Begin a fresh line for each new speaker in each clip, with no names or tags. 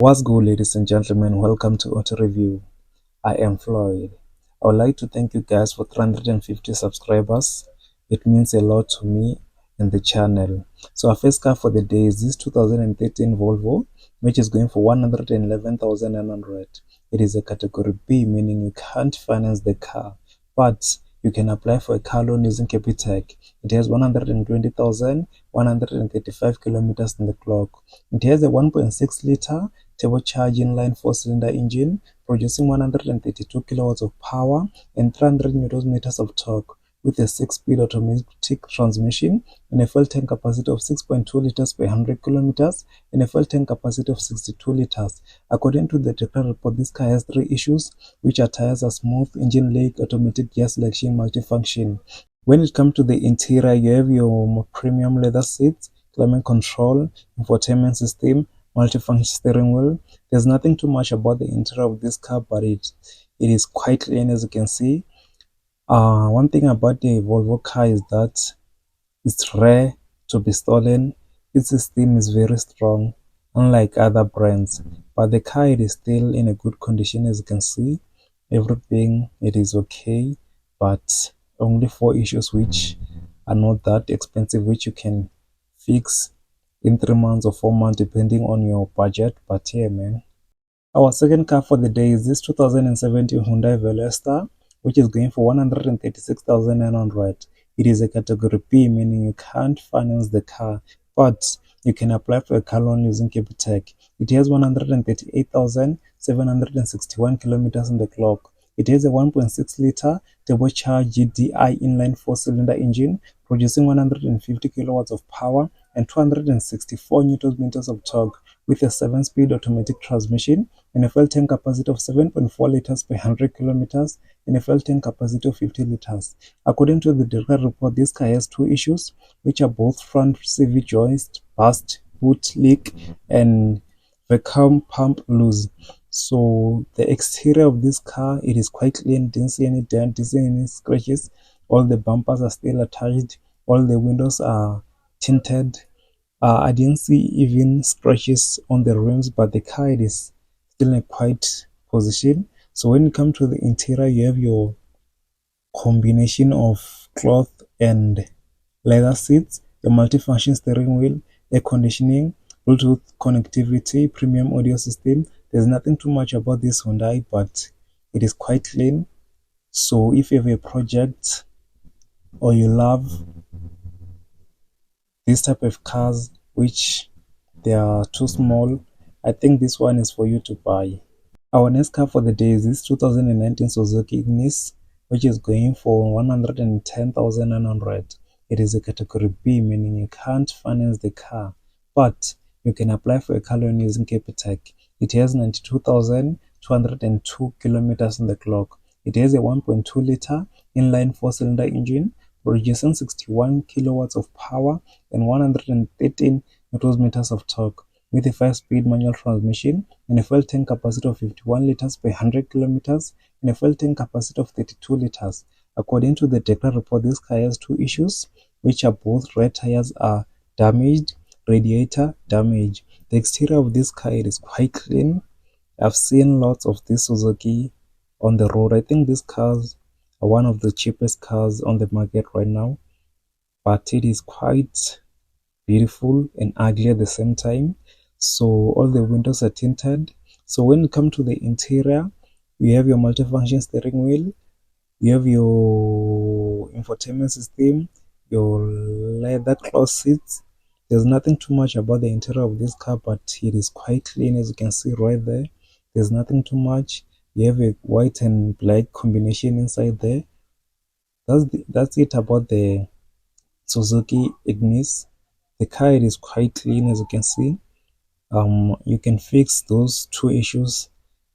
What's good, ladies and gentlemen? Welcome to Auto Review. I am Floyd. I would like to thank you guys for 350 subscribers. It means a lot to me and the channel. So our first car for the day is this 2013 Volvo, which is going for 111,900. It is a category B, meaning you can't finance the car, but you can apply for a car loan using Capitec. It has 120,135 kilometers on the clock. It has a 1.6 liter turbocharged inline four-cylinder engine producing 132 kilowatts of power and 300 newton meters of torque, with a 6-speed automatic transmission and a fuel tank capacity of 6.2 liters per 100 kilometers and a fuel tank capacity of 62 liters. According to the technical report, this car has 3 issues, which are tires are smooth, engine leak, automatic gear selection, multifunction. When it comes to the interior, you have your premium leather seats, climate control, infotainment system, multifunction steering wheel. There's nothing too much about the interior of this car, but it is quite clean, as you can see. One thing about the Volvo car is that it's rare to be stolen. Its system is very strong, unlike other brands. But the car, it is still in a good condition, as you can see. Everything, it is okay, but only 4 issues which are not that expensive, which you can fix in 3 months or 4 months depending on your budget. But yeah, man. Our second car for the day is this 2017 Hyundai Veloster, which is going for 136,900. It is a category B, meaning you can't finance the car, but you can apply for a car loan using Capitec. It has 138,761 kilometers on the clock. It has a 1.6 liter turbocharged GDI inline four-cylinder engine producing 150 kilowatts of power and 264 newton meters of torque, with a 7-speed automatic transmission and a fuel tank capacity of 7.4 liters per 100 kilometers and a fuel tank capacity of 50 liters. According to the direct report, this car has 2 issues, which are both front CV joist burst, boot leak, and vacuum pump loose. So the exterior of this car, it is quite clean, didn't see any dent, didn't see any scratches. All the bumpers are still attached, all the windows are tinted. I didn't see even scratches on the rims, but the car, it is still in a quiet position. So when it comes to the interior, you have your combination of cloth and leather seats, a multifunction steering wheel, air conditioning, Bluetooth connectivity, premium audio system. There's nothing too much about this Hyundai, but it is quite clean. So if you have a project or you love this type of cars which they are too small, I think this one is for you to buy. Our next car for the day is this 2019 Suzuki Ignis, which is going for 110,900. It is a category B, meaning you can't finance the car, but you can apply for a car loan using Capitec. It has 92,202 kilometers on the clock. It has a 1.2 liter inline four-cylinder engine producing 61 kilowatts of power and 113 newton meters of torque, with a 5-speed manual transmission and a fuel tank capacity of 51 liters per 100 kilometers and a fuel tank capacity of 32 liters. According to the technical report, this car has 2 issues, which are both rear tires are damaged, radiator damage. The exterior of this car, it is quite clean. I've seen lots of this Suzuki on the road. I think these cars are one of the cheapest cars on the market right now, but it is quite beautiful and ugly at the same time. So all the windows are tinted. So when you come to the interior, you have your multifunction steering wheel, you have your infotainment system, your leather cloth seats. There's nothing too much about the interior of this car, but it is quite clean, as you can see right there. There's nothing too much. You have a white and black combination inside there. That's it about the Suzuki Ignis. The car, it is quite clean, as you can see. You can fix those 2 issues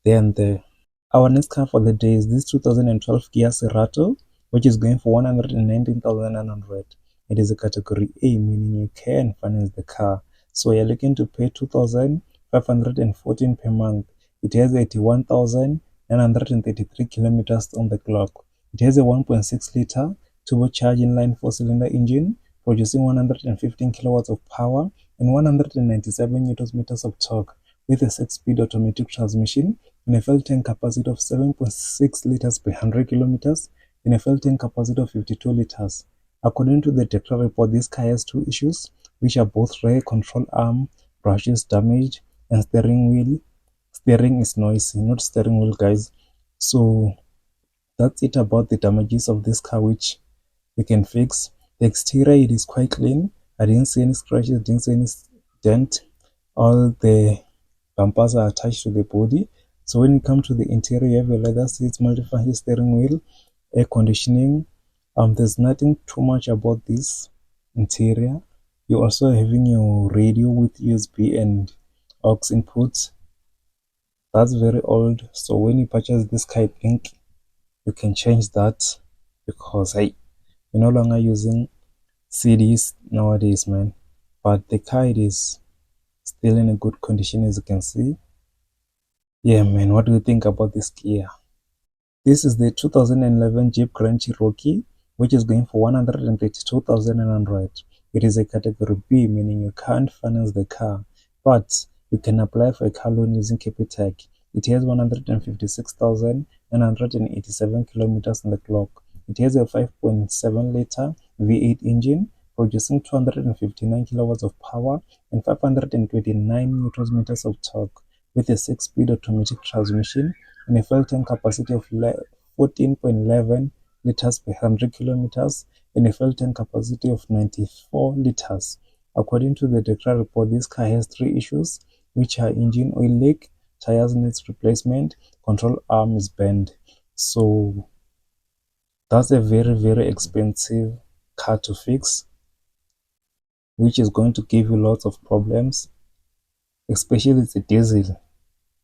there and there. Our next car for the day is this 2012 Kia Cerato, which is going for 119,900. It is a category A, meaning you can finance the car. So you're looking to pay 2,514 per month. It has 81,933 kilometers on the clock. It has a 1.6 liter turbocharged inline four-cylinder engine producing 115 kilowatts of power and 197 newton meters of torque, with a 6-speed automatic transmission and a fuel tank capacity of 7.6 liters per 100 kilometers and a fuel tank capacity of 52 liters. According to the Decra report, this car has two issues, which are both rear control arm brushes damaged and steering is noisy, not steering wheel, guys. So that's it about the damages of this car, which we can fix. The exterior, it is quite clean. I didn't see any scratches, didn't see any dent. All the bumpers are attached to the body. So when you come to the interior, you have your leather seats, multifunction steering wheel, air conditioning. There's nothing too much about this interior. You're also having your radio with USB and aux inputs. That's very old. So when you purchase this car, I think you can change that, because hey, we're no longer using CDs nowadays, man. But the car, it is still in a good condition, as you can see. Yeah, man, what do you think about this Kia? This is the 2011 Jeep Grand Cherokee, which is going for 132,900. It is a category B, meaning you can't finance the car, but you can apply for a car loan using Capitec. It has 156,987 kilometers on the clock. It has a 5.7 liter V8 engine producing 259 kilowatts of power and 529 newton meters of torque, with a 6-speed automatic transmission and a fuel tank capacity of 14.11 liters per 100 kilometers and a fuel tank capacity of 94 liters. According to the Decra report, this car has three issues, which are engine oil leak, tires needs replacement, control arm is bent. So that's a very, very expensive car to fix, which is going to give you lots of problems, especially it's a diesel.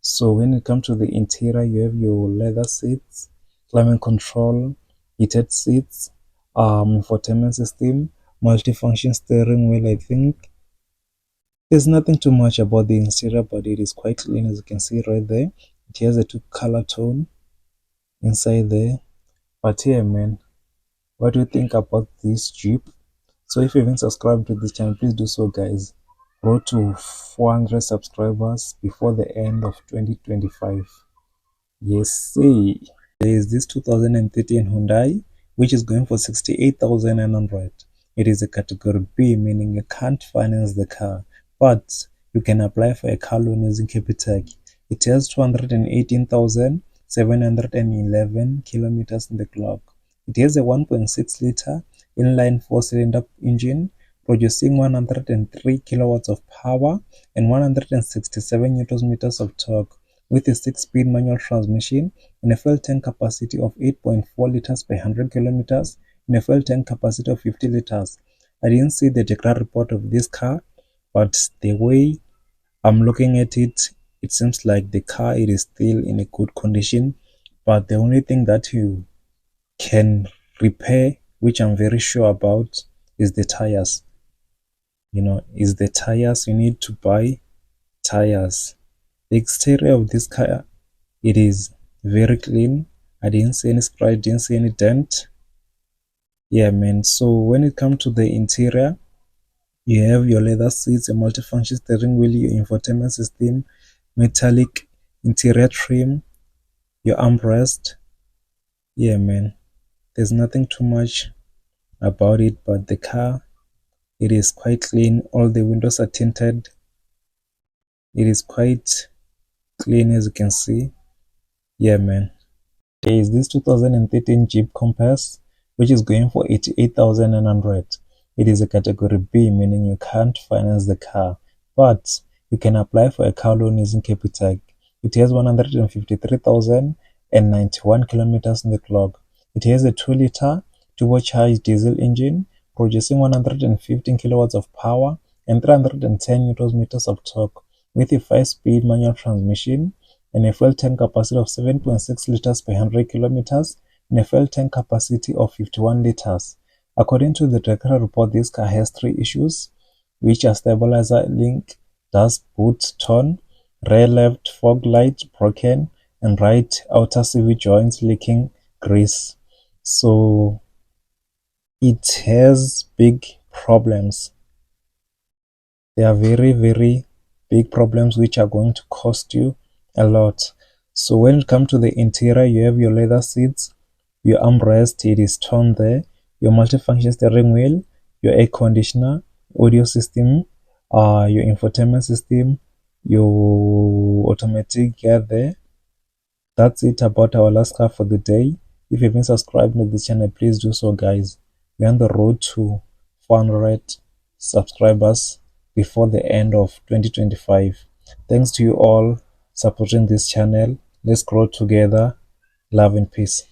So when it comes to the interior, you have your leather seats, climate control, heated seats, infotainment system, multifunction steering wheel. I think there's nothing too much about the interior, but it is quite clean, as you can see right there. It has a two-color tone inside there. But yeah, man, what do you think about this Jeep? So if you haven't subscribed to this channel, please do so, guys. Road to 400 subscribers before the end of 2025. Yes, see. There is this 2013 Hyundai, which is going for 68,900. It is a category B, meaning you can't finance the car, but you can apply for a car loan using Capitec. It has 218,711 kilometers on the clock. It has a 1.6 liter inline 4-cylinder engine producing 103 kilowatts of power and 167 newton meters of torque, with a 6-speed manual transmission and a fuel tank capacity of 8.4 liters per 100 kilometers and a fuel tank capacity of 50 liters. I didn't see the Decra report of this car, but the way I'm looking at it, it seems like the car, it is still in a good condition. But the only thing that you can repair, which I'm very sure about, is the tires. You need to buy tires. The exterior of this car, it is very clean. I didn't see any scratch, didn't see any dent. Yeah, man. So when it comes to the interior, you have your leather seats, a multifunction steering wheel, your infotainment system, metallic interior trim, your armrest. Yeah, man. There's nothing too much about it, but the car, it is quite clean. All the windows are tinted. It is quite clean, as you can see. Yeah, man. There is this 2013 Jeep Compass, which is going for 88,900. It is a category B, meaning you can't finance the car, but you can apply for a car loan using Capitec. It has 153,091 kilometers on the clock. It has a 2-liter turbocharged diesel engine producing 115 kilowatts of power and 310 newton meters of torque, with a 5-speed manual transmission and a fuel tank capacity of 7.6 liters per 100 kilometers and a fuel tank capacity of 51 liters. According to the Decra report, this car has three issues, which are stabilizer link, dashboard torn, rear left fog light broken, and right outer CV joints leaking grease. So it has big problems. They are very, very big problems which are going to cost you a lot. So when it comes to the interior, you have your leather seats, your armrest, it is torn there, your multifunction steering wheel, your air conditioner, audio system, your infotainment system, your automatic gear there. That's it about our last car for the day. If you've been subscribed to the channel, please do so, guys. We're on the road to 400 subscribers before the end of 2025. Thanks to you all supporting this channel. Let's grow together. Love and peace.